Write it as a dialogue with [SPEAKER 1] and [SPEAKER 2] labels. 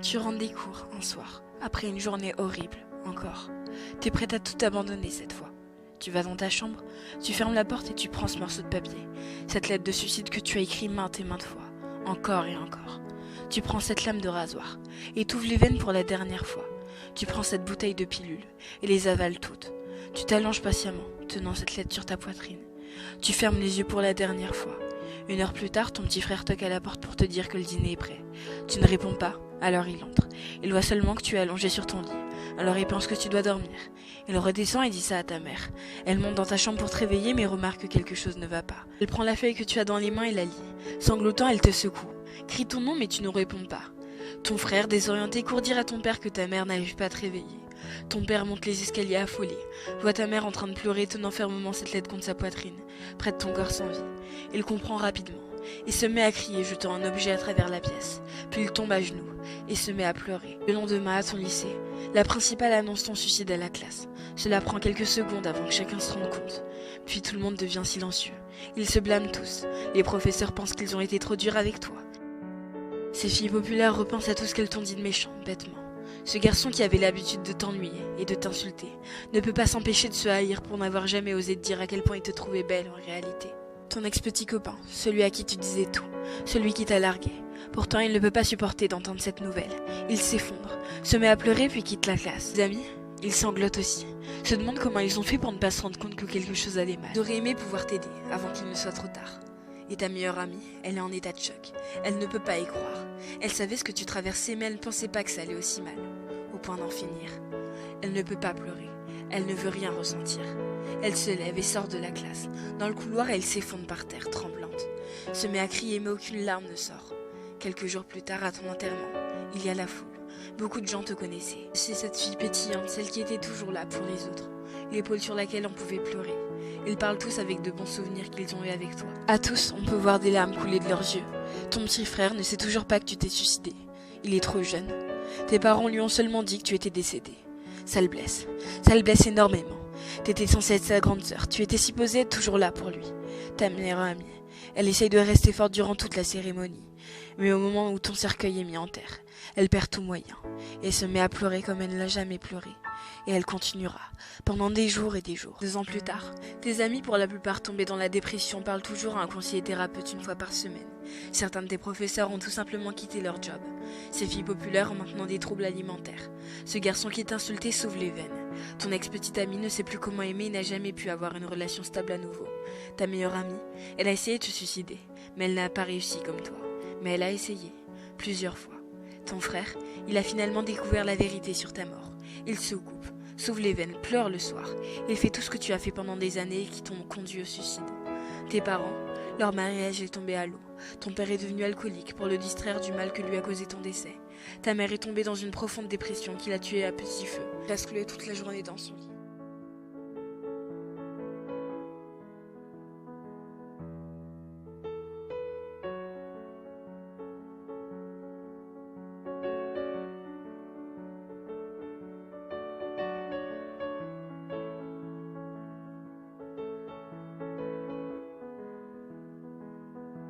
[SPEAKER 1] Tu rentres des cours un soir, après une journée horrible, encore. T'es prête à tout abandonner cette fois. Tu vas dans ta chambre, tu fermes la porte et tu prends ce morceau de papier, cette lettre de suicide que tu as écrit maintes et maintes fois, encore et encore. Tu prends cette lame de rasoir et t'ouvres les veines pour la dernière fois. Tu prends cette bouteille de pilules et les avales toutes. Tu t'allonges patiemment, tenant cette lettre sur ta poitrine. Tu fermes les yeux pour la dernière fois. 1 heure plus tard, ton petit frère toque à la porte pour te dire que le dîner est prêt. Tu ne réponds pas, alors il entre. Il voit seulement que tu es allongé sur ton lit. Alors il pense que tu dois dormir. Il redescend et dit ça à ta mère. Elle monte dans ta chambre pour te réveiller mais remarque que quelque chose ne va pas. Elle prend la feuille que tu as dans les mains et la lit. Sanglotant, elle te secoue. Crie ton nom mais tu ne réponds pas. Ton frère, désorienté, court dire à ton père que ta mère n'arrive pas à te réveiller. Ton père monte les escaliers affolé, voit ta mère en train de pleurer, tenant fermement cette lettre contre sa poitrine, près de ton corps sans vie. Il comprend rapidement, et se met à crier, jetant un objet à travers la pièce. Puis il tombe à genoux, et se met à pleurer. Le lendemain, à ton lycée, la principale annonce ton suicide à la classe. Cela prend quelques secondes avant que chacun se rende compte. Puis tout le monde devient silencieux. Ils se blâment tous. Les professeurs pensent qu'ils ont été trop durs avec toi. Ces filles populaires repensent à tout ce qu'elles t'ont dit de méchant, bêtement. Ce garçon qui avait l'habitude de t'ennuyer et de t'insulter ne peut pas s'empêcher de se haïr pour n'avoir jamais osé te dire à quel point il te trouvait belle en réalité. Ton ex-petit copain, celui à qui tu disais tout, celui qui t'a largué. Pourtant, il ne peut pas supporter d'entendre cette nouvelle. Il s'effondre, se met à pleurer puis quitte la classe. Ses amis, ils sanglotent aussi, se demandent comment ils ont fait pour ne pas se rendre compte que quelque chose allait mal. Ils auraient aimé pouvoir t'aider avant qu'il ne soit trop tard. Et ta meilleure amie, elle est en état de choc. Elle ne peut pas y croire. Elle savait ce que tu traversais, mais elle ne pensait pas que ça allait aussi mal, au point d'en finir. Elle ne peut pas pleurer. Elle ne veut rien ressentir. Elle se lève et sort de la classe. Dans le couloir, elle s'effondre par terre, tremblante. Se met à crier, mais aucune larme ne sort. Quelques jours plus tard, à ton enterrement, il y a la foule. Beaucoup de gens te connaissaient. C'est cette fille pétillante, celle qui était toujours là pour les autres. L'épaule sur laquelle on pouvait pleurer. Ils parlent tous avec de bons souvenirs qu'ils ont eu avec toi. À tous, on peut voir des larmes couler de leurs yeux. Ton petit frère ne sait toujours pas que tu t'es suicidé. Il est trop jeune. Tes parents lui ont seulement dit que tu étais décédé. Ça le blesse. Ça le blesse énormément. T'étais censée être sa grande sœur. Tu étais supposée être toujours là pour lui. Ta meilleure amie. Elle essaye de rester forte durant toute la cérémonie. Mais au moment où ton cercueil est mis en terre, elle perd tout moyen. Et se met à pleurer comme elle ne l'a jamais pleuré. Et elle continuera, pendant des jours et des jours. 2 ans plus tard, tes amis, pour la plupart tombés dans la dépression, parlent toujours à un conseiller thérapeute 1 fois par semaine. Certains de tes professeurs ont tout simplement quitté leur job. Ces filles populaires ont maintenant des troubles alimentaires. Ce garçon qui t'insultait s'ouvre les veines. Ton ex-petite amie ne sait plus comment aimer et n'a jamais pu avoir une relation stable à nouveau. Ta meilleure amie, elle a essayé de se suicider, mais elle n'a pas réussi comme toi. Mais elle a essayé, plusieurs fois. Ton frère, il a finalement découvert la vérité sur ta mort. Il se coupe, s'ouvre les veines, pleure le soir. Il fait tout ce que tu as fait pendant des années et qui t'ont conduit au suicide. Tes parents, leur mariage est tombé à l'eau. Ton père est devenu alcoolique pour le distraire du mal que lui a causé ton décès. Ta mère est tombée dans une profonde dépression qui l'a tuée à petit feu. Elle a toute la journée dans son lit.